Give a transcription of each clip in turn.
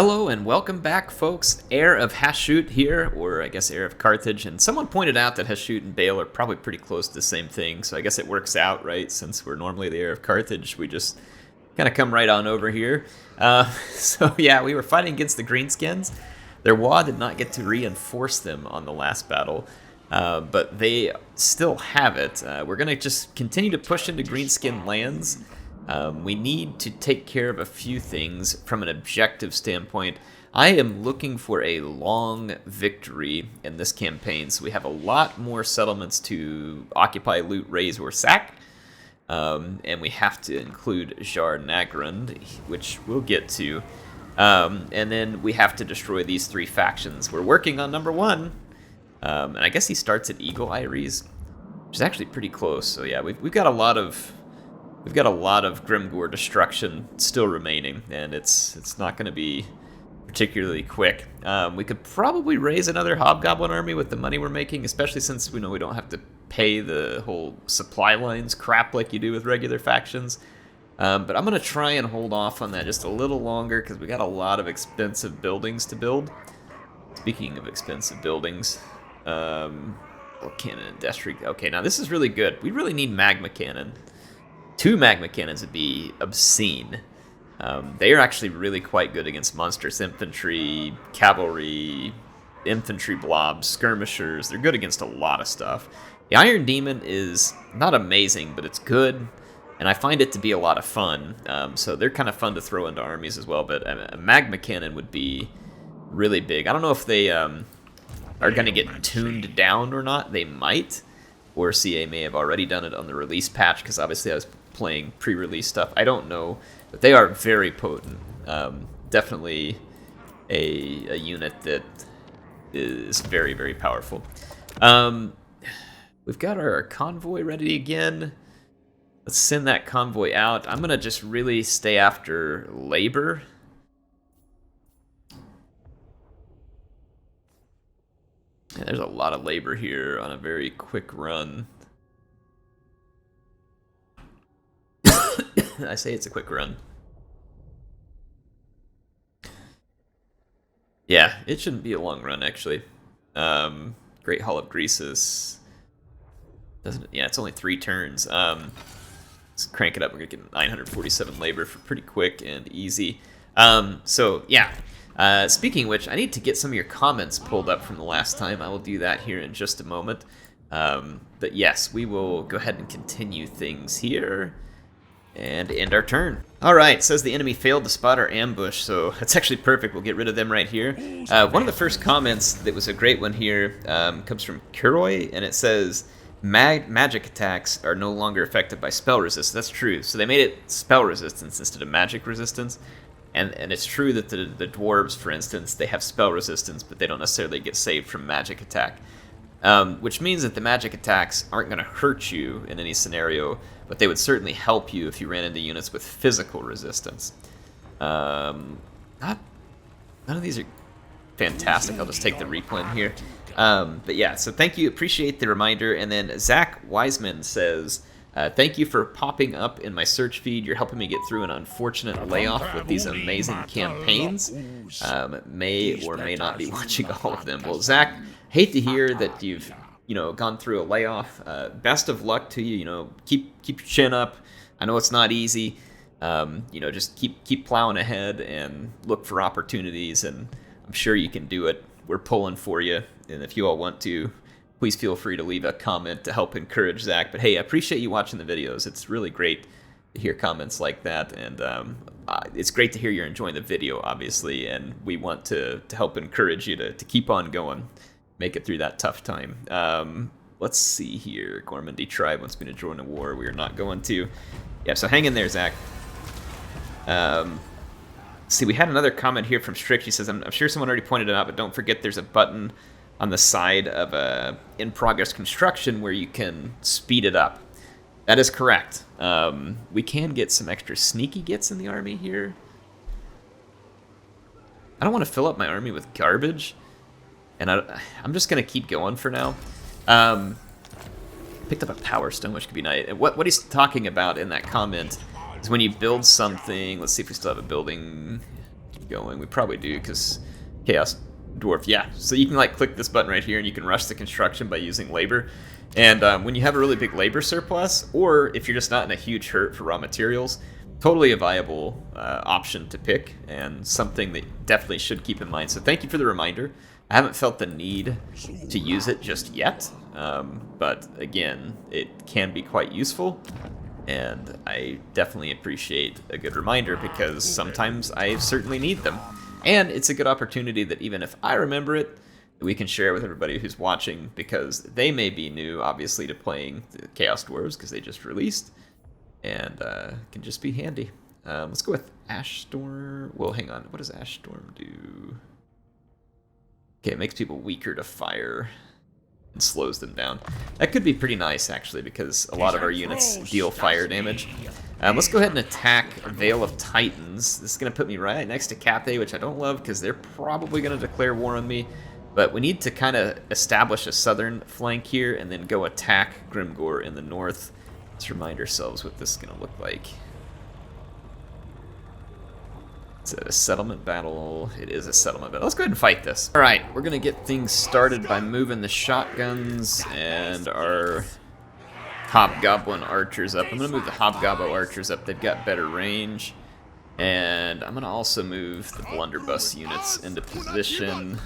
Hello and welcome back, folks. Heir of Hashut here, or I guess Heir of Carthage, and someone pointed out that Hashut and Bale are probably pretty close to the same thing, so I guess it works out, right? Since we're normally the Heir of Carthage, we just kind of come right on over here. So yeah, we were fighting against the Greenskins. Their Wa did not get to reinforce them on the last battle, but they still have it. We're going to just continue to push into Greenskin lands. We need to take care of a few things from an objective standpoint. I am looking for a long victory in this campaign, so we have a lot more settlements to occupy, loot, raise, or sack. And we have to include Jar Nagrand, which we'll get to. And then we have to destroy these three factions. We're working on number one. And I guess he starts at Eagle Iris, which is actually pretty close. So yeah, we've got a lot of Grimgore destruction still remaining, and it's not going to be particularly quick. We could probably raise another Hobgoblin army with the money we're making, especially since we know we don't have to pay the whole supply lines crap like you do with regular factions. But I'm going to try and hold off on that just a little longer because we got a lot of expensive buildings to build. Speaking of expensive buildings, cannon and Destry. Okay, now this is really good. We really need magma cannon. 2 magma cannons would be obscene. They are actually really quite good against monstrous infantry, cavalry, infantry blobs, skirmishers. They're good against a lot of stuff. The Iron Demon is not amazing, but it's good, and I find it to be a lot of fun. So they're kind of fun to throw into armies as well, but a magma cannon would be really big. I don't know if they are going to get tuned down or not. They might, or CA may have already done it on the release patch, because obviously I was playing pre-release stuff. I don't know, but they are very potent. Definitely a unit that is very, very powerful. We've got our convoy ready again. Let's send that convoy out. I'm going to just really stay after labor. Yeah, there's a lot of labor here on a very quick run. I say it's a quick run. Yeah, it shouldn't be a long run, actually. Great Hall of Greasus. Doesn't it? Yeah, it's only 3 turns. Let's crank it up. We're going to get 947 labor for pretty quick and easy. So, yeah. Speaking of which, I need to get some of your comments pulled up from the last time. I will do that here in just a moment. But yes, we will go ahead and continue things here and end our turn. Alright, says the enemy failed to spot our ambush, so that's actually perfect. We'll get rid of them right here. One of the first comments that was a great one here comes from Kuroi, and it says, magic attacks are no longer affected by spell resistance. That's true. So they made it spell resistance instead of magic resistance. And it's true that the dwarves, for instance, they have spell resistance, but they don't necessarily get saved from magic attack. Which means that the magic attacks aren't going to hurt you in any scenario, but they would certainly help you if you ran into units with physical resistance. None of these are fantastic. I'll just take the replen here. But yeah, so thank you. Appreciate the reminder. And then Zach Wiseman says, thank you for popping up in my search feed. You're helping me get through an unfortunate layoff with these amazing campaigns. May or may not be watching all of them. Well, Zach, hate to hear that you've gone through a layoff. Best of luck to you. Keep your chin up. I know it's not easy. Just keep plowing ahead and look for opportunities, and I'm sure you can do it. We're pulling for you, and if you all want to, please feel free to leave a comment to help encourage Zach. But hey, I appreciate you watching the videos. It's really great to hear comments like that, and it's great to hear you're enjoying the video, obviously, and we want to help encourage you to keep on going, make it through that tough time. Let's see here. Gormandy Tribe wants me to join a war. We are not going to. Yeah, so hang in there, Zach. See, we had another comment here from Strick. She says, I'm sure someone already pointed it out, but don't forget there's a button on the side of a in-progress construction where you can speed it up. That is correct. We can get some extra sneaky gets in the army here. I don't want to fill up my army with garbage, and I'm just going to keep going for now. Picked up a Power Stone, which could be nice. What he's talking about in that comment is when you build something. Let's see if we still have a building. going. We probably do, because Chaos Dwarf, yeah. So you can like click this button right here and you can rush the construction by using labor. And when you have a really big labor surplus, or if you're just not in a huge hurt for raw materials, totally a viable option to pick, and something that definitely should keep in mind. So thank you for the reminder. I haven't felt the need to use it just yet, but again, it can be quite useful, and I definitely appreciate a good reminder because sometimes I certainly need them. And it's a good opportunity that even if I remember it, we can share with everybody who's watching, because they may be new, obviously, to playing the Chaos Dwarves because they just released, and can just be handy. Let's go with Ash Storm. Well, hang on. What does Ash Storm do? Okay, it makes people weaker to fire and slows them down. That could be pretty nice, actually, because a lot of our units deal fire damage. Let's go ahead and attack Veil of Titans. This is going to put me right next to Cathay, which I don't love because they're probably going to declare war on me. But we need to kind of establish a southern flank here and then go attack Grimgor in the north. Let's remind ourselves what this is going to look like. Is it a settlement battle? It is a settlement battle. Let's go ahead and fight this. All right, we're going to get things started by moving the shotguns and our Hobgoblin archers up. I'm going to move the Hobgoblin archers up. They've got better range. And I'm going to also move the blunderbuss units into position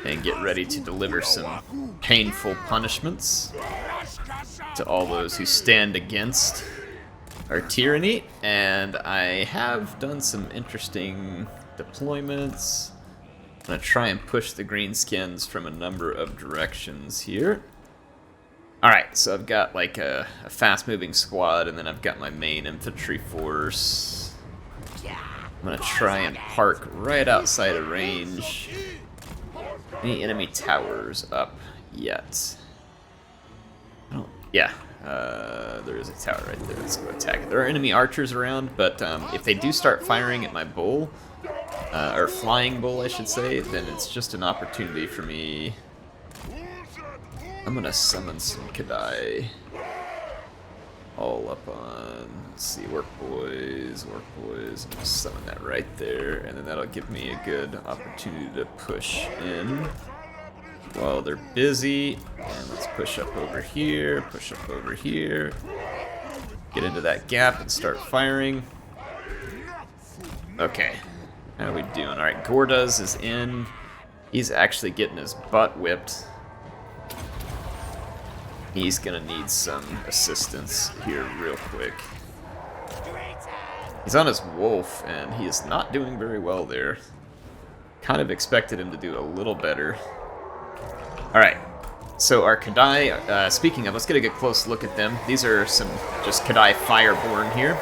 and get ready to deliver some painful punishments to all those who stand against our tyranny. And I have done some interesting deployments. I'm going to try and push the greenskins from a number of directions here. Alright, so I've got like a fast-moving squad, and then I've got my main infantry force. I'm going to try and park right outside of range. Any enemy towers up yet? Yeah, there is a tower right there. Let's go attack it. There are enemy archers around, but if they do start firing at my bull, or flying bull, I should say, then it's just an opportunity for me. I'm gonna summon some Kadai. All up on, let's see, work boys. I'm gonna summon that right there, and then that'll give me a good opportunity to push in while they're busy. And let's push up over here, get into that gap and start firing. Okay, how are we doing? All right, Gorduz is in. He's actually getting his butt whipped. He's gonna need some assistance here real quick. He's on his wolf, and he is not doing very well there. Kind of expected him to do a little better. Alright, so our Kadai, speaking of, let's get a good close look at them. These are some just Kadai Fireborn here.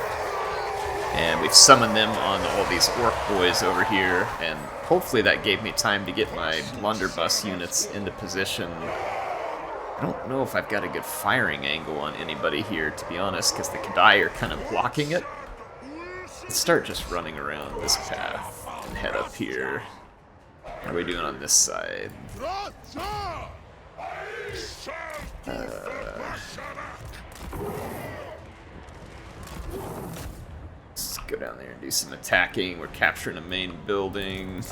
And we've summoned them on all these orc boys over here, and hopefully that gave me time to get my blunderbuss units into position. I don't know if I've got a good firing angle on anybody here, to be honest, because the Kadai are kind of blocking it. Let's start just running around this path and head up here. How are we doing on this side? Let's go down there and do some attacking. We're capturing a main building.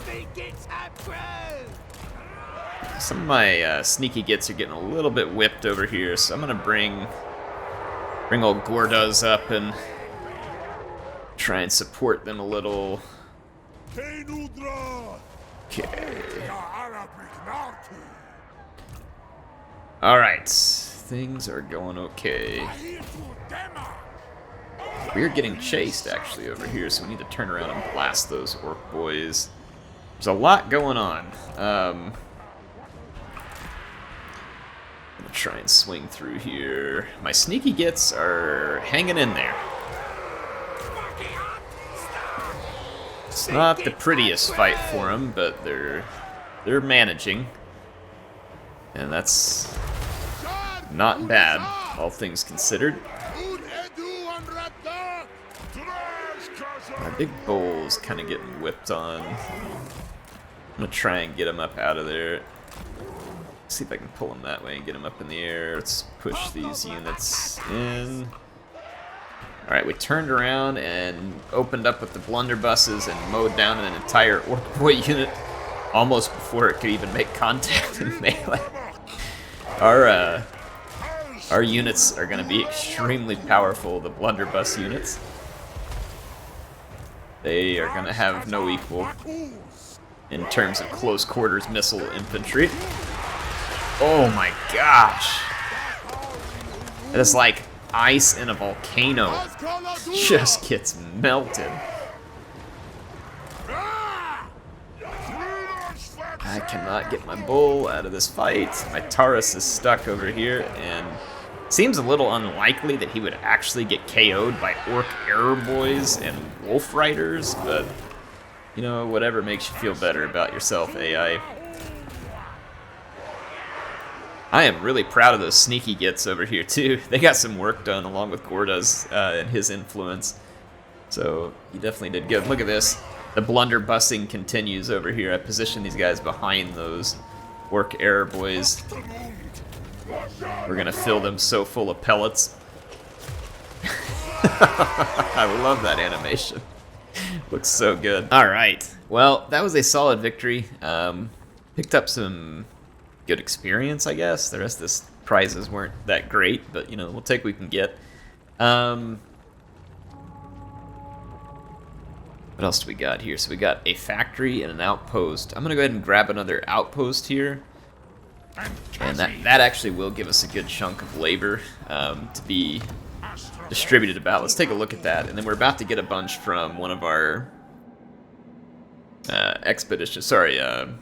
Some of my sneaky gits are getting a little bit whipped over here, so I'm gonna bring old Gorduz up and try and support them a little. Okay. Alright, things are going okay. We're getting chased, actually, over here, so we need to turn around and blast those orc boys. There's a lot going on. I'm gonna try and swing through here. My sneaky gits are hanging in there. It's not the prettiest fight for them, but they're managing. And that's not bad, all things considered. My big bull's kind of getting whipped on. I'm gonna try and get him up out of there. See if I can pull him that way and get him up in the air. Let's push these units in. Alright, we turned around and opened up with the blunderbusses and mowed down an entire Orc Boy unit almost before it could even make contact in melee. Our units are going to be extremely powerful, the blunderbuss units. They are going to have no equal in terms of close quarters missile infantry. Oh my gosh! That is like ice in a volcano. Just gets melted. I cannot get my bull out of this fight. My Taurus is stuck over here, and seems a little unlikely that he would actually get KO'd by Orc Arrow Boys and Wolf Riders, but, you know, whatever makes you feel better about yourself, AI. I am really proud of those sneaky gets over here, too. They got some work done along with Gorda's and his influence, so he definitely did good. Look at this. The blunderbussing continues over here. I position these guys behind those Orc Arrow Boys. We're gonna fill them so full of pellets. I love that animation. Looks so good. Alright, well, that was a solid victory. Picked up some good experience, I guess. The rest of the prizes weren't that great, but, you know, we'll take what we can get. What else do we got here? So we got a factory and an outpost. I'm gonna go ahead and grab another outpost here. And that actually will give us a good chunk of labor to be distributed about. Let's take a look at that. And then we're about to get a bunch from one of our expeditions. Sorry, oh,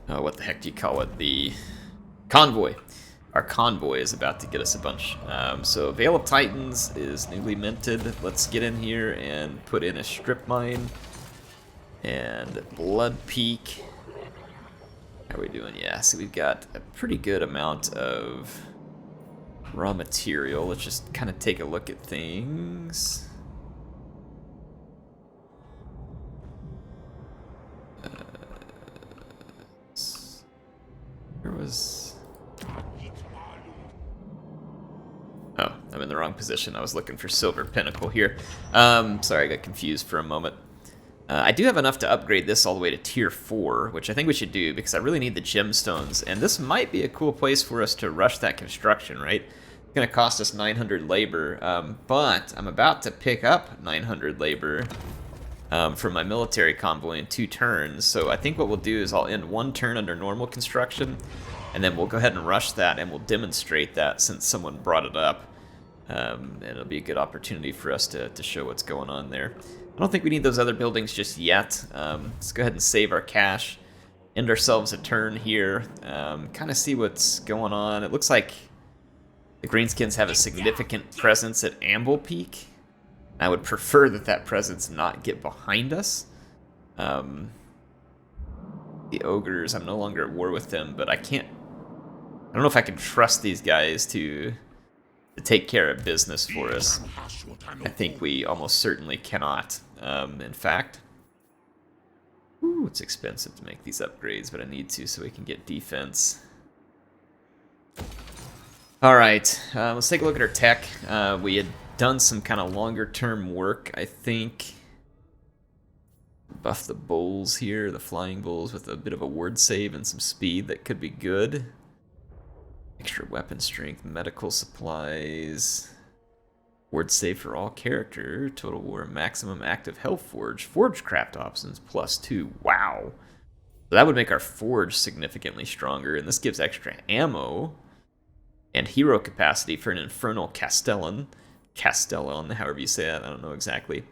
what the heck do you call it? The convoy. Our convoy is about to get us a bunch. So Veil of Titans is newly minted. Let's get in here and put in a strip mine. And Blood Peak. How are we doing? Yeah, so we've got a pretty good amount of raw material. Let's just kind of take a look at things. Where was... Oh, I'm in the wrong position. I was looking for Silver Pinnacle here. Sorry, I got confused for a moment. I do have enough to upgrade this all the way to tier 4, which I think we should do because I really need the gemstones. And this might be a cool place for us to rush that construction, right? It's going to cost us 900 labor, but I'm about to pick up 900 labor from my military convoy in 2 turns. So I think what we'll do is I'll end 1 turn under normal construction, and then we'll go ahead and rush that, and we'll demonstrate that since someone brought it up. And it'll be a good opportunity for us to show what's going on there. I don't think we need those other buildings just yet. Let's go ahead and save our cash, end ourselves a turn here, kind of see what's going on. It looks like the Greenskins have a significant presence at Amble Peak. I would prefer that that presence not get behind us. The Ogres, I'm no longer at war with them, but I don't know if I can trust these guys to take care of business for us. I think we almost certainly cannot. In fact, it's expensive to make these upgrades, but I need to so we can get defense. Alright, let's take a look at our tech. We had done some kind of longer term work, I think. Buff the bulls here, the flying bulls, with a bit of a ward save and some speed. That could be good. Extra weapon strength, medical supplies, ward save for all character, total war, maximum active health forge, forge craft options +2. Wow. So that would make our forge significantly stronger, and this gives extra ammo and hero capacity for an infernal Castellan, however you say that, I don't know exactly.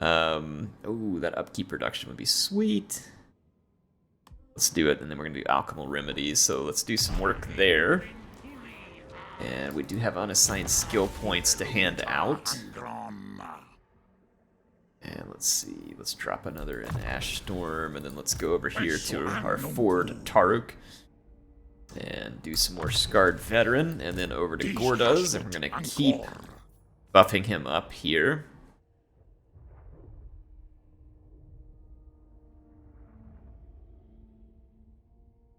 Oh, that upkeep reduction would be sweet. Let's do it, and then we're going to do alchemical remedies, so let's do some work there. And we do have unassigned skill points to hand out. And let's see, let's drop another in Ash Storm, and then let's go over here to our Ford Taruk. And do some more Scarred Veteran, and then over to Gorda's, and we're going to keep buffing him up here.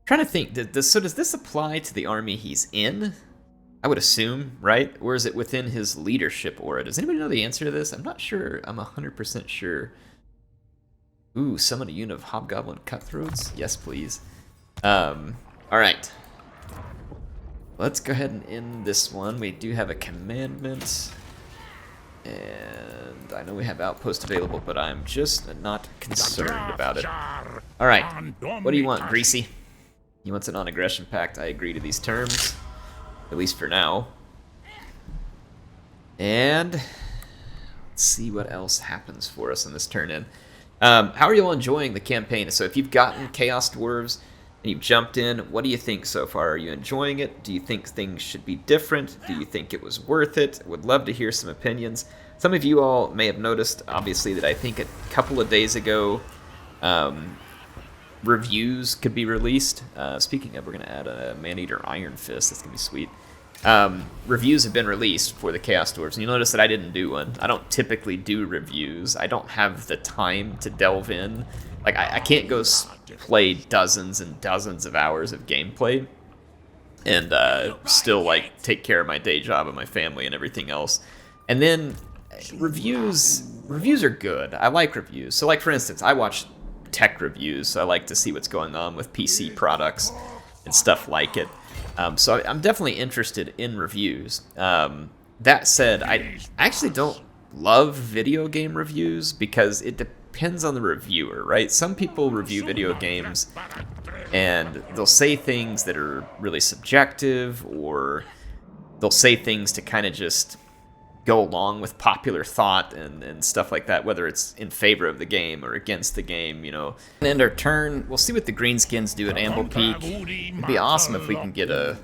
Trying to think, does this apply to the army he's in? I would assume, right? Or is it within his leadership aura? Does anybody know the answer to this? I'm not sure. I'm 100% sure. Ooh, summon a unit of Hobgoblin Cutthroats? Yes, please. Alright. Let's go ahead and end this one. We do have a commandment. And I know we have Outpost available, but I'm just not concerned about it. Alright. What do you want, Greasy? He wants a non-aggression pact. I agree to these terms. At least for now. And let's see what else happens for us in this turn-in. How are you all enjoying the campaign? So if you've gotten Chaos Dwarves and you've jumped in, what do you think so far? Are you enjoying it? Do you think things should be different? Do you think it was worth it? Would love to hear some opinions. Some of you all may have noticed, obviously, that I think a couple of days ago, reviews could be released. Speaking of, we're going to add a Man-Eater Iron Fist. That's going to be sweet. Reviews have been released for the Chaos Dwarves, and you'll notice that I didn't do one. I don't typically do reviews. I don't have the time to delve in. Like, I can't go play dozens and dozens of hours of gameplay and still, like, take care of my day job and my family and everything else. And then reviews are good. I like reviews. So, like, for instance, I watch tech reviews, so I like to see what's going on with PC products and stuff like it. So I'm definitely interested in reviews. That said, I actually don't love video game reviews because it depends on the reviewer, right? Some people review video games and they'll say things that are really subjective, or they'll say things to kind of just go along with popular thought and stuff like that, whether it's in favor of the game or against the game, you know. And end our turn, we'll see what the Greenskins do at Amble Peak. It'd be awesome if we can get a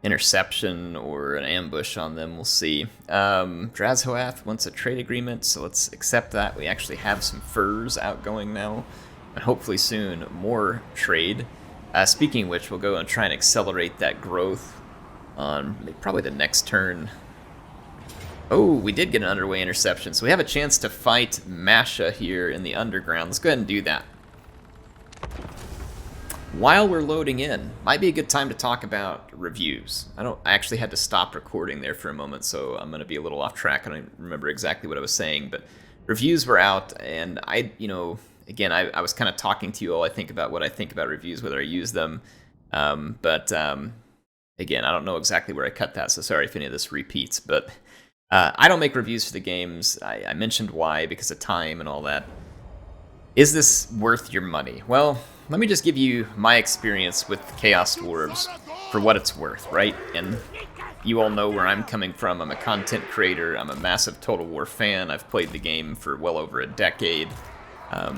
interception or an ambush on them, we'll see. Drazhoath wants a trade agreement, so let's accept that. We actually have some furs outgoing now, and hopefully soon more trade. Speaking of which, we'll go and try and accelerate that growth on probably the next turn. Oh, we did get an underway interception, so we have a chance to fight Masha here in the underground. Let's go ahead and do that. While we're loading in, might be a good time to talk about reviews. I actually had to stop recording there for a moment, so I'm going to be a little off track. I don't remember exactly what I was saying, but reviews were out, and again, I was kind of talking to you all, I think, about what I think about reviews, whether I use them, but again, I don't know exactly where I cut that, so sorry if any of this repeats, but I don't make reviews for the games. I mentioned why, because of time and all that. Is this worth your money? Well, let me just give you my experience with Chaos Dwarves for what it's worth, right? And you all know where I'm coming from. I'm a content creator. I'm a massive Total War fan. I've played the game for well over a decade.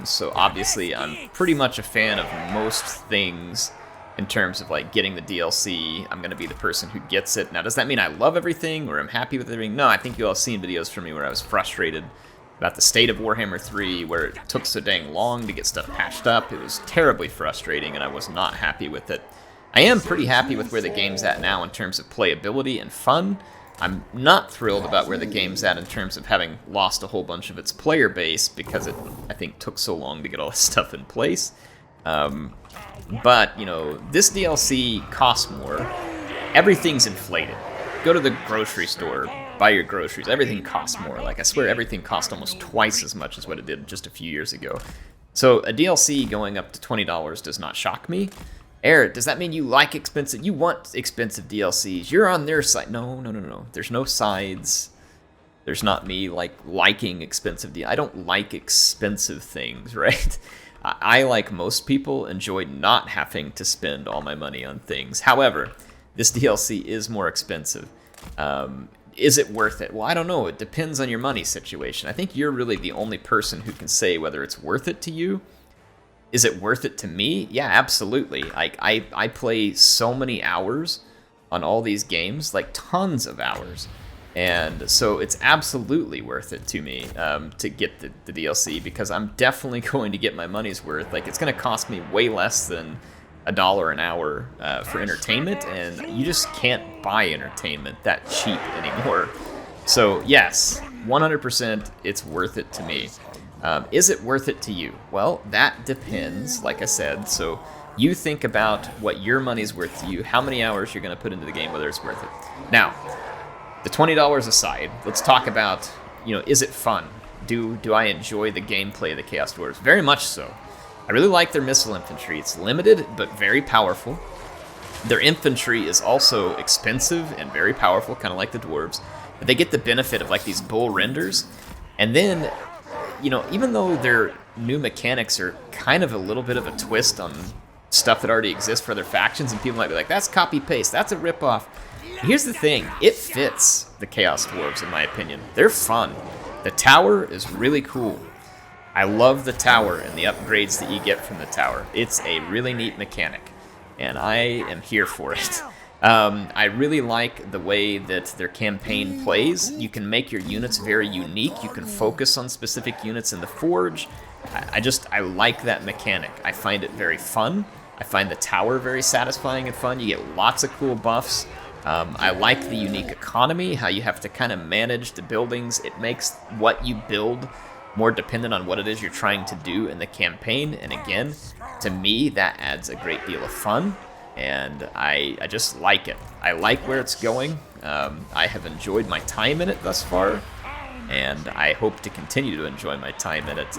So obviously I'm pretty much a fan of most things in terms of like getting the DLC. I'm going to be the person who gets it. Now, does that mean I love everything or I'm happy with everything? No, I think you all have seen videos from me where I was frustrated about the state of Warhammer 3, where it took so dang long to get stuff patched up. It was terribly frustrating, and I was not happy with it. I am pretty happy with where the game's at now in terms of playability and fun. I'm not thrilled about where the game's at in terms of having lost a whole bunch of its player base, because it, I think, took so long to get all this stuff in place. But, you know, this DLC costs more. Everything's inflated. Go to the grocery store, buy your groceries. Everything costs more. Like, I swear everything cost almost twice as much as what it did just a few years ago. So a DLC going up to $20 does not shock me. Eric, does that mean you like expensive? You want expensive DLCs? You're on their side. No. There's no sides. There's not me liking expensive I don't like expensive things, right? I, like most people, enjoy not having to spend all my money on things. However, this DLC is more expensive. Is it worth it? Well, I don't know. It depends on your money situation. I think you're really the only person who can say whether it's worth it to you. Is it worth it to me? Yeah, absolutely. Like, I play so many hours on all these games, like tons of hours. And so it's absolutely worth it to me to get the DLC, because I'm definitely going to get my money's worth. Like, it's going to cost me way less than $1 an hour for entertainment, and you just can't buy entertainment that cheap anymore. So yes, 100% it's worth it to me. Is it worth it to you? Well, that depends, like I said. So You think about what your money's worth to you, how many hours you're going to put into the game, whether it's worth it. Now, the $20 aside, let's talk about, is it fun? Do I enjoy the gameplay of the Chaos Dwarves? Very much so. I really like their missile infantry. It's limited, but very powerful. Their infantry is also expensive and very powerful, kind of like the Dwarves. But they get the benefit of like these bull renders. And then, even though their new mechanics are kind of a little bit of a twist on stuff that already exists for other factions, and people might be like, that's copy-paste, that's a rip-off. Here's the thing, it fits the Chaos Dwarves, in my opinion. They're fun. The tower is really cool. I love the tower and the upgrades that you get from the tower. It's a really neat mechanic, and I am here for it. I really like the way that their campaign plays. You can make your units very unique. You can focus on specific units in the Forge. I like that mechanic. I find it very fun. I find the tower very satisfying and fun. You get lots of cool buffs. I like the unique economy, how you have to kind of manage the buildings. It makes what you build more dependent on what it is you're trying to do in the campaign. And again, to me, that adds a great deal of fun. And I just like it. I like where it's going. I have enjoyed my time in it thus far, and I hope to continue to enjoy my time in it.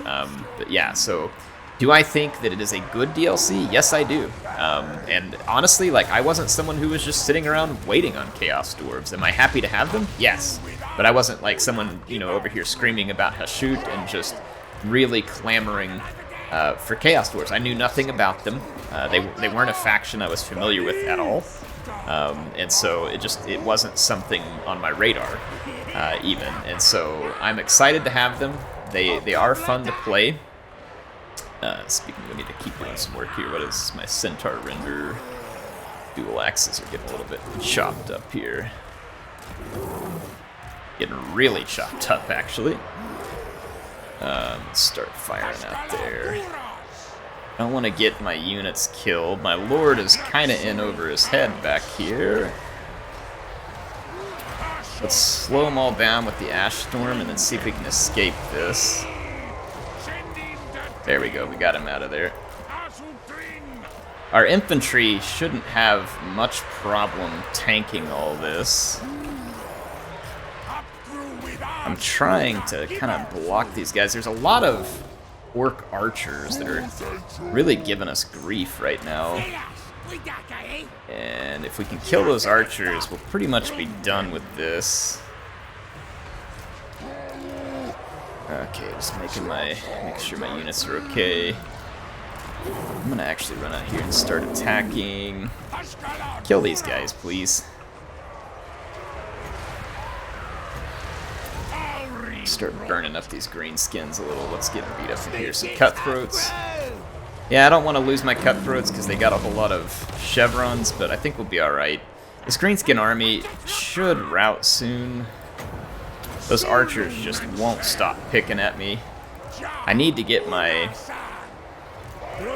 But yeah, so do I think that it is a good DLC? Yes, I do. And honestly, like, I wasn't someone who was just sitting around waiting on Chaos Dwarves. Am I happy to have them? Yes. But I wasn't like someone, over here screaming about HeirofCarthage and just really clamoring for Chaos Dwarves. I knew nothing about them. They weren't a faction I was familiar with at all. And so it wasn't something on my radar, even. And so I'm excited to have them. They are fun to play. Speaking of, we need to keep doing some work here. What is my Centaur render? Dual axes are getting a little bit chopped up here. Getting really chopped up, actually. Let's start firing out there. I don't want to get my units killed. My lord is kind of in over his head back here. Let's slow them all down with the Ash Storm and then see if we can escape this. There we go, we got him out of there. Our infantry shouldn't have much problem tanking all this. I'm trying to kind of block these guys. There's a lot of orc archers that are really giving us grief right now. And if we can kill those archers, we'll pretty much be done with this. Okay, just make sure my units are okay. I'm gonna actually run out here and start attacking. Kill these guys, please. Start burning up these green skins a little. Let's get beat up in here. Some cutthroats. Yeah, I don't want to lose my cutthroats because they got a whole lot of chevrons, but I think we'll be alright. This greenskin army should rout soon. Those archers just won't stop picking at me. I need to get my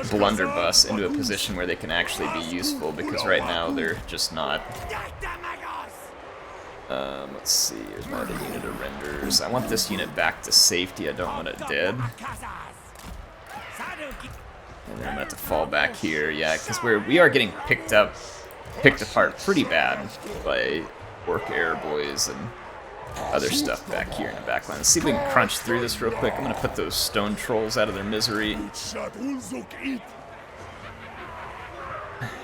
blunderbuss into a position where they can actually be useful, because right now they're just not. Let's see, here's my other unit of renders. I want this unit back to safety, I don't want it dead. And then I'm gonna have to fall back here, yeah, because we are getting picked apart pretty bad by orc airboys and other stuff back here in the backline. Let's see if we can crunch through this real quick. I'm gonna put those stone trolls out of their misery.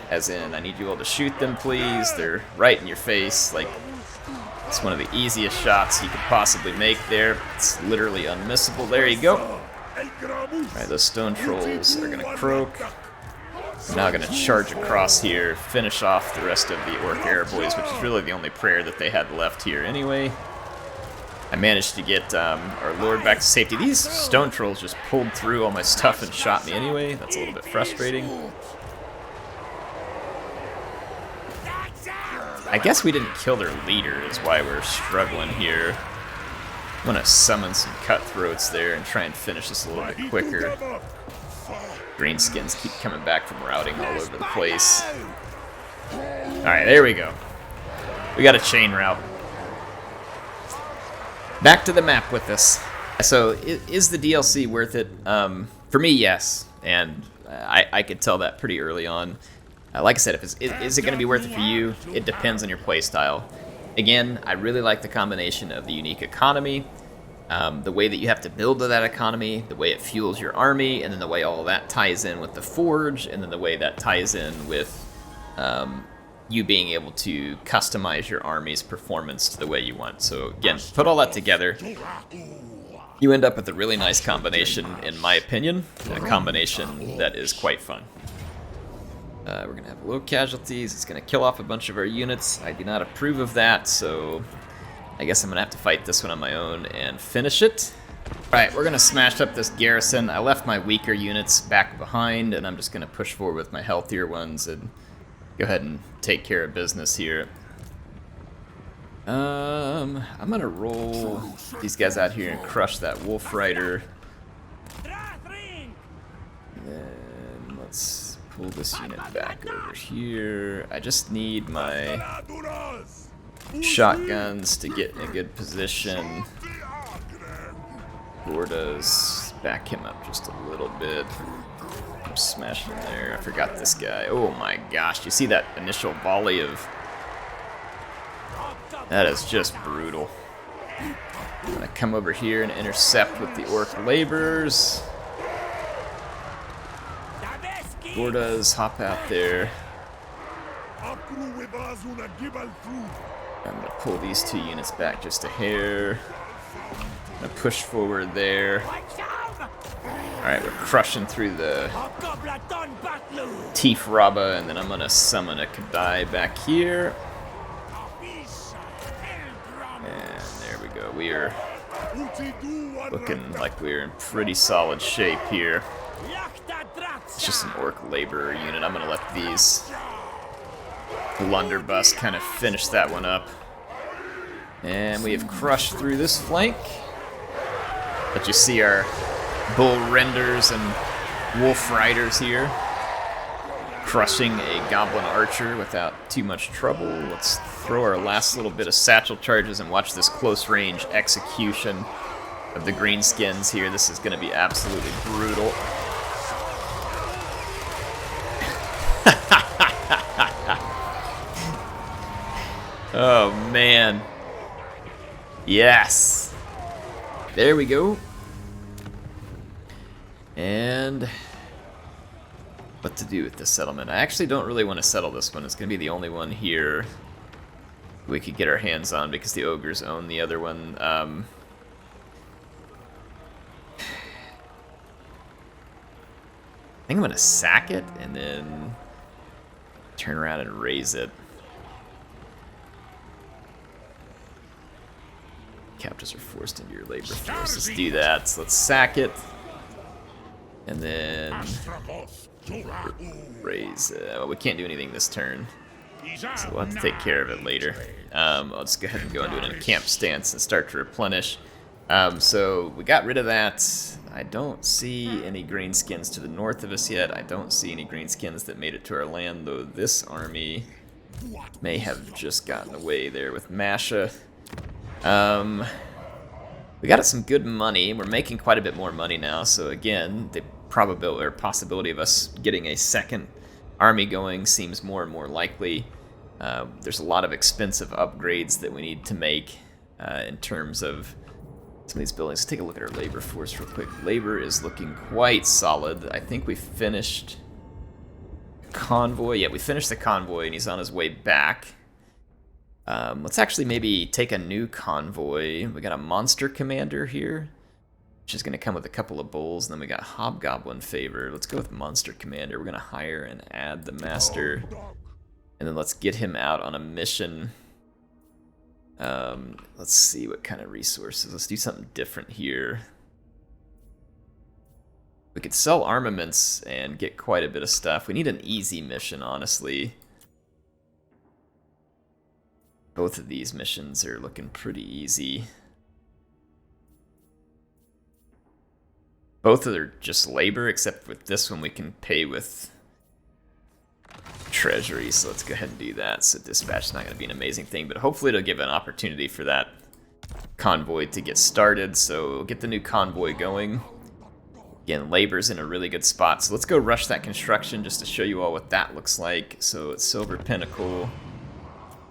As in, I need you all to shoot them, please. They're right in your face, like, it's one of the easiest shots you could possibly make there. It's literally unmissable. There you go. Alright, those stone trolls are gonna croak. I'm now gonna charge across here, finish off the rest of the orc airboys, which is really the only prayer that they had left here anyway. I managed to get our lord back to safety. These stone trolls just pulled through all my stuff and shot me anyway. That's a little bit frustrating. I guess we didn't kill their leader is why we're struggling here. I'm gonna summon some cutthroats there and try and finish this a little bit quicker. Greenskins keep coming back from routing all over the place. Alright, there we go. We got a chain route. Back to the map with this. So, is the DLC worth it? For me, yes. And I could tell that pretty early on. Like I said, is it going to be worth it for you? It depends on your playstyle. Again, I really like the combination of the unique economy, the way that you have to build to that economy, the way it fuels your army, and then the way all of that ties in with the forge, and then the way that ties in with you being able to customize your army's performance to the way you want. So again, put all that together, you end up with a really nice combination, in my opinion, a combination that is quite fun. We're going to have low casualties. It's going to kill off a bunch of our units. I do not approve of that, so I guess I'm going to have to fight this one on my own and finish it. Alright, we're going to smash up this garrison. I left my weaker units back behind, and I'm just going to push forward with my healthier ones and go ahead and take care of business here. I'm going to roll these guys out here and crush that wolf rider. And then let's pull this unit back over here. I just need my shotguns to get in a good position. Gordas, back him up just a little bit. I'm smashing him there. I forgot this guy. Oh my gosh, you see that initial volley of... That is just brutal. I'm gonna come over here and intercept with the orc laborers. Gordas, hop out there. I'm gonna pull these two units back just a hair. I'm gonna push forward there. Alright, we're crushing through the Teef Rabba, and then I'm gonna summon a Kadai back here. And there we go. We are looking like we're in pretty solid shape here. It's just an orc laborer unit. I'm gonna let these blunderbuss kind of finish that one up. And we have crushed through this flank. But you see our bull renders and wolf riders here crushing a goblin archer without too much trouble. Let's throw our last little bit of satchel charges and watch this close range execution of the greenskins here. This is going to be absolutely brutal. Oh man. Yes. There we go. And what to do with this settlement? I actually don't really want to settle this one. It's going to be the only one here we could get our hands on because the ogres own the other one. I think I'm going to sack it and then turn around and raise it. Captives are forced into your labor force. Let's do that. So let's sack it. And then raise. Well, we can't do anything this turn, so we'll have to take care of it later. I'll just go ahead and go into an encamp stance and start to replenish. So we got rid of that. I don't see any greenskins to the north of us yet. I don't see any greenskins that made it to our land, though this army may have just gotten away there with Masha. We got some good money. We're making quite a bit more money now, so again, the probability or possibility of us getting a second army going seems more and more likely. There's a lot of expensive upgrades that we need to make in terms of some of these buildings. Let's take a look at our labor force real quick. Labor is looking quite solid. I think we finished convoy. Yeah, we finished the convoy and he's on his way back. Let's actually maybe take a new convoy. We got a monster commander here, which is going to come with a couple of bulls, and then we got hobgoblin favor. Let's go with monster commander. We're going to hire and add the master, and then let's get him out on a mission. Let's see what kind of resources. Let's do something different here. We could sell armaments and get quite a bit of stuff. We need an easy mission, honestly. Both of these missions are looking pretty easy. Both are just labor, except with this one we can pay with treasury, so let's go ahead and do that. So dispatch is not going to be an amazing thing, but hopefully it'll give an opportunity for that convoy to get started, so we'll get the new convoy going. Again, labor's in a really good spot. So let's go rush that construction just to show you all what that looks like. So it's Silver Pinnacle.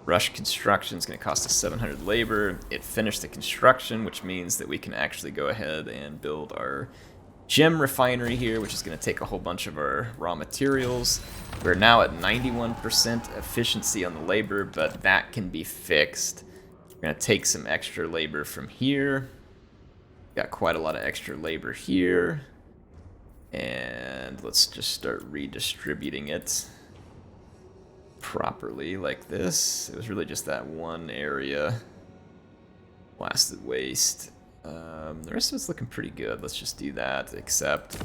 Rush construction is going to cost us 700 labor. It finished the construction, which means that we can actually go ahead and build our gem refinery here, which is going to take a whole bunch of our raw materials. We're now at 91% efficiency on the labor, but that can be fixed. We're going to take some extra labor from here. Got quite a lot of extra labor here. And let's just start redistributing it properly like this. It was really just that one area. Blasted waste. The rest of it's looking pretty good. Let's just do that, except...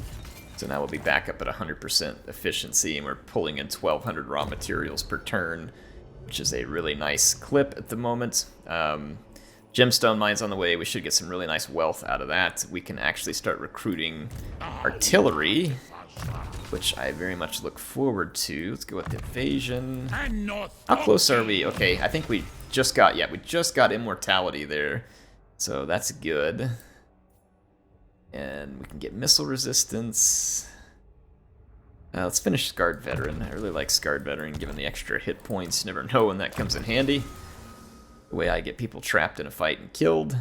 So now we'll be back up at 100% efficiency, and we're pulling in 1,200 raw materials per turn, which is a really nice clip at the moment. Gemstone mines on the way. We should get some really nice wealth out of that. We can actually start recruiting artillery, which I very much look forward to. Let's go with invasion. How close are we? Okay, I think we just got, we just got immortality there. So that's good. And we can get missile resistance. Let's finish Scarred Veteran. I really like Scarred Veteran, given the extra hit points. Never know when that comes in handy. The way I get people trapped in a fight and killed.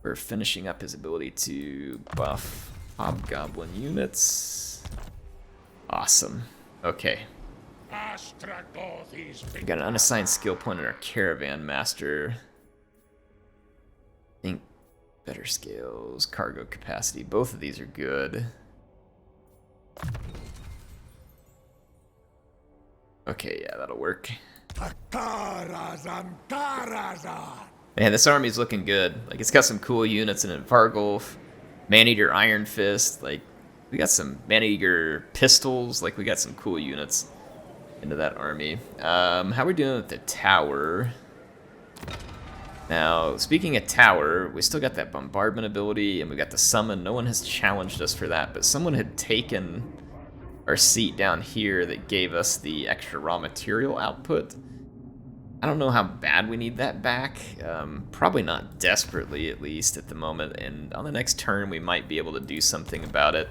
We're finishing up his ability to buff Hobgoblin units. Awesome. Okay. We got an unassigned skill point in our Caravan Master. I think better scales, cargo capacity. Both of these are good. Okay, yeah, that'll work. Man, this army's looking good. Like, it's got some cool units in it. Vargulf, Maneater Iron Fist. Like, we got some Maneater pistols. Like, we got some cool units into that army. How are we doing with the tower? Now, speaking of tower, we still got that bombardment ability, and we got the summon. No one has challenged us for that, but someone had taken our seat down here that gave us the extra raw material output. I don't know how bad we need that back. Probably not desperately, at least, at the moment. And on the next turn, we might be able to do something about it.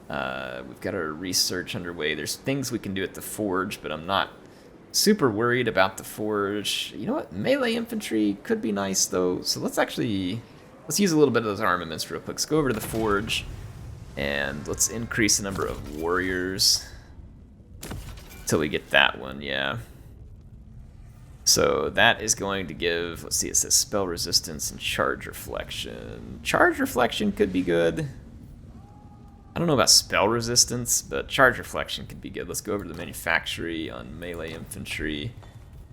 We've got our research underway. There's things we can do at the forge, but I'm not super worried about the forge. You know what? Melee infantry could be nice, though. So let's use a little bit of those armaments real quick. Let's go over to the forge, and let's increase the number of warriors until we get that one, yeah. So that is going to give, let's see, it says spell resistance and charge reflection. Charge reflection could be good. I don't know about spell resistance, but charge reflection could be good. Let's go over to the manufactory on melee infantry.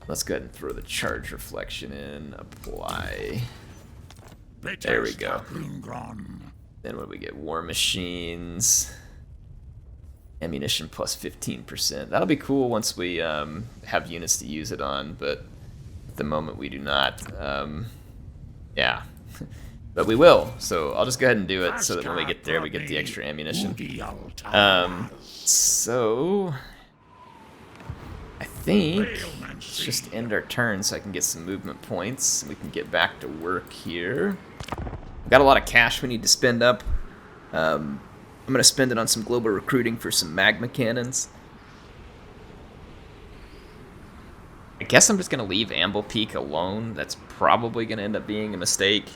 Let's go ahead and throw the charge reflection in. Apply. There we go. Then what do we get? War machines. Ammunition plus 15%. That'll be cool once we have units to use it on, but at the moment we do not. Yeah. But we will, so I'll just go ahead and do it so that when we get there, we get the extra ammunition. So I think let's just end our turn so I can get some movement points. We can get back to work here. We've got a lot of cash we need to spend up. I'm going to spend it on some global recruiting for some magma cannons. I guess I'm just going to leave Amble Peak alone. That's probably going to end up being a mistake.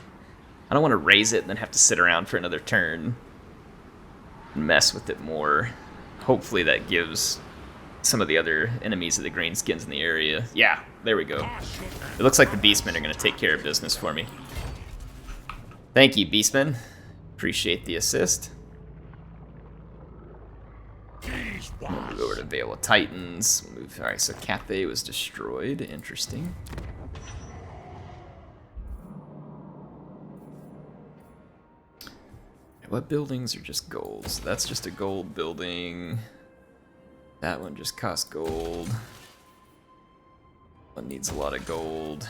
I don't want to raise it and then have to sit around for another turn and mess with it more. Hopefully that gives some of the other enemies of the greenskins in the area. Yeah, there we go. It looks like the beastmen are going to take care of business for me. Thank you, beastmen. Appreciate the assist. We'll move over to Vale of Titans. Alright, so Cathay was destroyed. Interesting. What buildings are just gold? So that's just a gold building. That one just costs gold. One needs a lot of gold.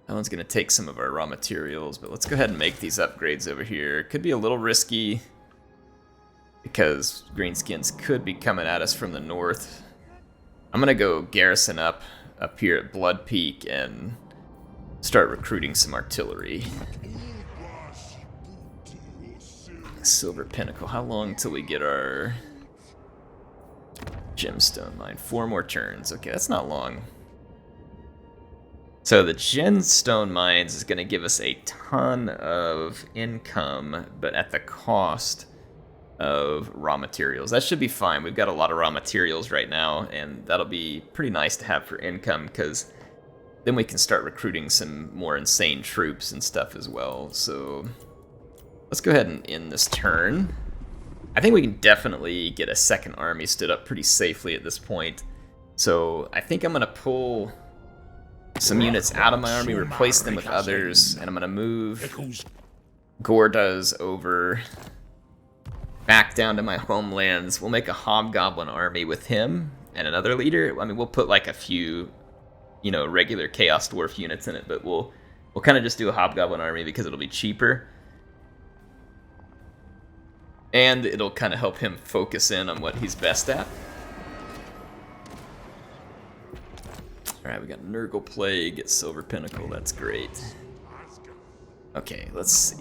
That one's going to take some of our raw materials, but let's go ahead and make these upgrades over here. Could be a little risky because greenskins could be coming at us from the north. I'm going to go Garrison up here at Blood Peak and start recruiting some artillery. Silver Pinnacle. How long till we get our gemstone mine? 4 more turns. Okay, that's not long. So the gemstone mines is going to give us a ton of income, but at the cost of raw materials. That should be fine. We've got a lot of raw materials right now, and that'll be pretty nice to have for income, because then we can start recruiting some more insane troops and stuff as well. So let's go ahead and end this turn. I think we can definitely get a second army stood up pretty safely at this point. So I think I'm going to pull some units out of my army, replace them with others, and I'm going to move Gordas over back down to my homelands. We'll make a Hobgoblin army with him and another leader. I mean, we'll put like a few, you know, regular Chaos Dwarf units in it, but we'll kind of just do a Hobgoblin army because it'll be cheaper. And it'll kind of help him focus in on what he's best at. Alright, we got Nurgle Plague, get Silver Pinnacle, that's great. Okay, let's see.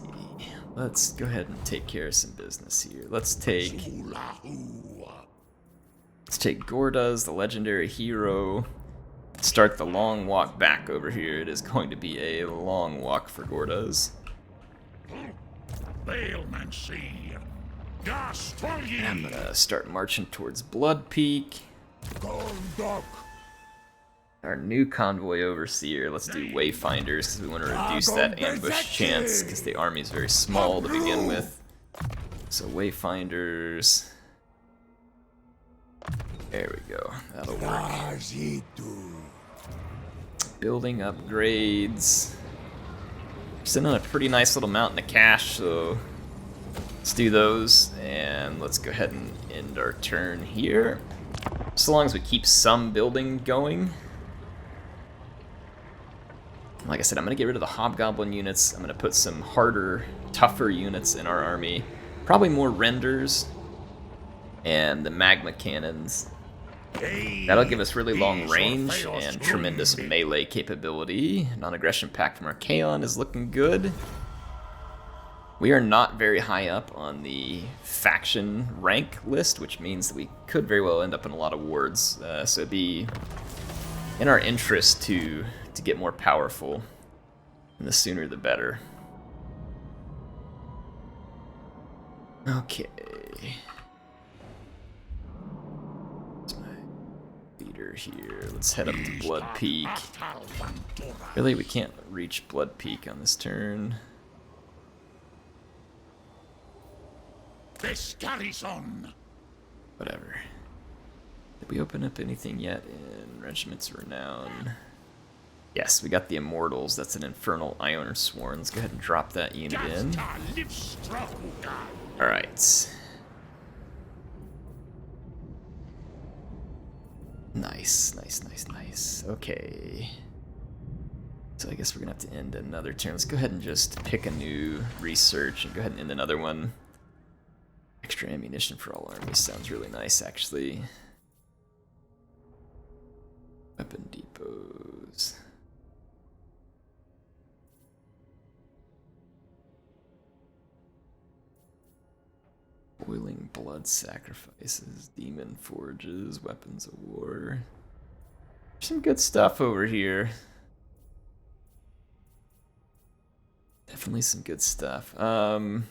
Let's go ahead and take care of some business here. Let's take Gordas, the legendary hero. Start the long walk back over here. It is going to be a long walk for Gordas. I'm gonna start marching towards Blood Peak. Our new convoy overseer, let's do Wayfinders, because we want to reduce that ambush chance, because the army is very small to begin with. So Wayfinders. There we go, that'll work. Building upgrades. Sitting on a pretty nice little mountain of cash, so let's do those, and let's go ahead and end our turn here. So long as we keep some building going. Like I said, I'm going to get rid of the Hobgoblin units. I'm going to put some harder, tougher units in our army. Probably more Renders and the Magma Cannons. That'll give us really long range and tremendous melee capability. Non-aggression pact from Archaon is looking good. We are not very high up on the faction rank list, which means that we could very well end up in a lot of wards. So it'd be in our interest to get more powerful, and the sooner the better. Okay. That's my leader here. Let's head up to Blood Peak. Really, we can't reach Blood Peak on this turn. This Garrison. Whatever. Did we open up anything yet in Regiment's Renown? Yes, we got the Immortals. That's an Infernal Iron Sworn. Let's go ahead and drop that unit in. Alright. Nice, nice, nice, nice. Okay. So I guess we're going to have to end another turn. Let's go ahead and just pick a new research and go ahead and end another one. Extra ammunition for all armies sounds really nice, actually. Weapon depots. Boiling blood sacrifices, demon forges, weapons of war. There's some good stuff over here. Definitely some good stuff. Let's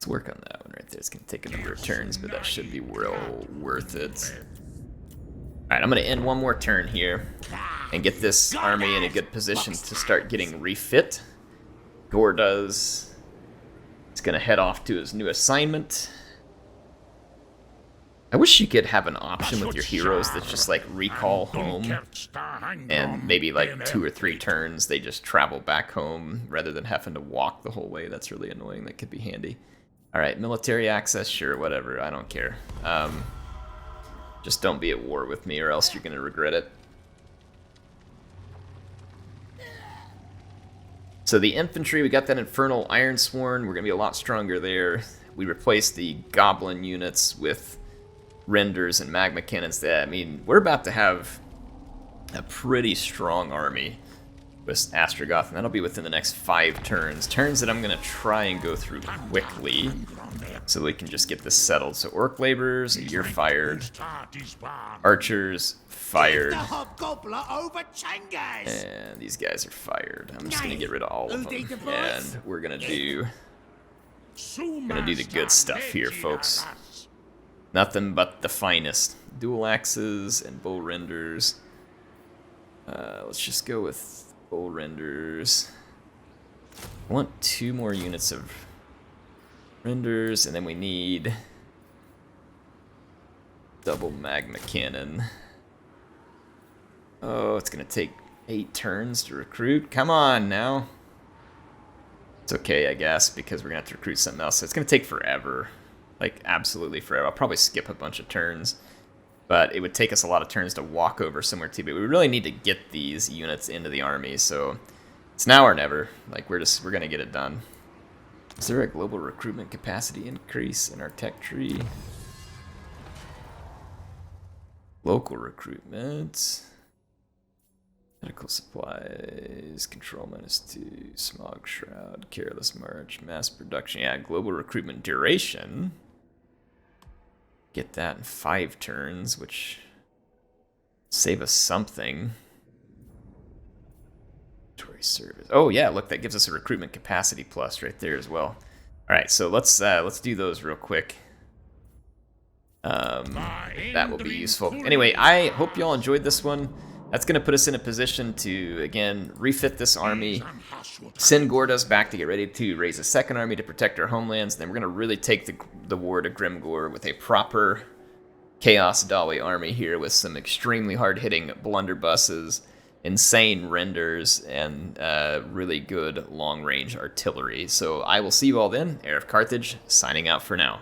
work on that one right there. It's going to take a number of turns, but that should be well worth it. Alright, I'm going to end one more turn here and get this army in a good position to start getting refit. Gordas is going to head off to his new assignment. I wish you could have an option with your heroes that's just like recall home, and maybe like 2 or 3 turns they just travel back home rather than having to walk the whole way. That's really annoying. That could be handy. Alright, military access, sure, whatever, I don't care. Just don't be at war with me or else you're going to regret it. So the infantry, we got that Infernal Ironsworn. We're going to be a lot stronger there. We replaced the Goblin units with Renders and Magma Cannons. I mean, we're about to have a pretty strong army with Astragoth, and that'll be within the next 5 turns. Turns that I'm going to try and go through quickly, so we can just get this settled. So Orc Laborers, you're fired. Archers, fired. And these guys are fired. I'm just going to get rid of all of them. And we're going to do the good stuff here, folks. Nothing but the finest. Dual axes and bull renders. Let's just go with bull renders. I want 2 more units of renders, and then we need double magma cannon. Oh, it's gonna take 8 turns to recruit. Come on now. It's okay, I guess, because we're gonna have to recruit something else. So it's gonna take forever, like absolutely forever. I'll probably skip a bunch of turns, but it would take us a lot of turns to walk over somewhere too. But we really need to get these units into the army, so it's now or never. Like we're gonna get it done. Is there a global recruitment capacity increase in our tech tree? Local recruitment. Medical supplies, control -2, smog shroud, careless march, mass production. Yeah, global recruitment duration. Get that in 5 turns, which save us something. Service. Oh yeah, look, that gives us a recruitment capacity plus right there as well. All right, so let's do those real quick. That will be useful. Anyway, I hope y'all enjoyed this one. That's going to put us in a position to, again, refit this army, send Gordas back to get ready to raise a 2nd army to protect our homelands, and then we're going to really take the war to Grimgor with a proper Chaos Dwarf army here with some extremely hard-hitting blunderbusses, insane renders, and really good long-range artillery. So I will see you all then. HeirofCarthage signing out for now.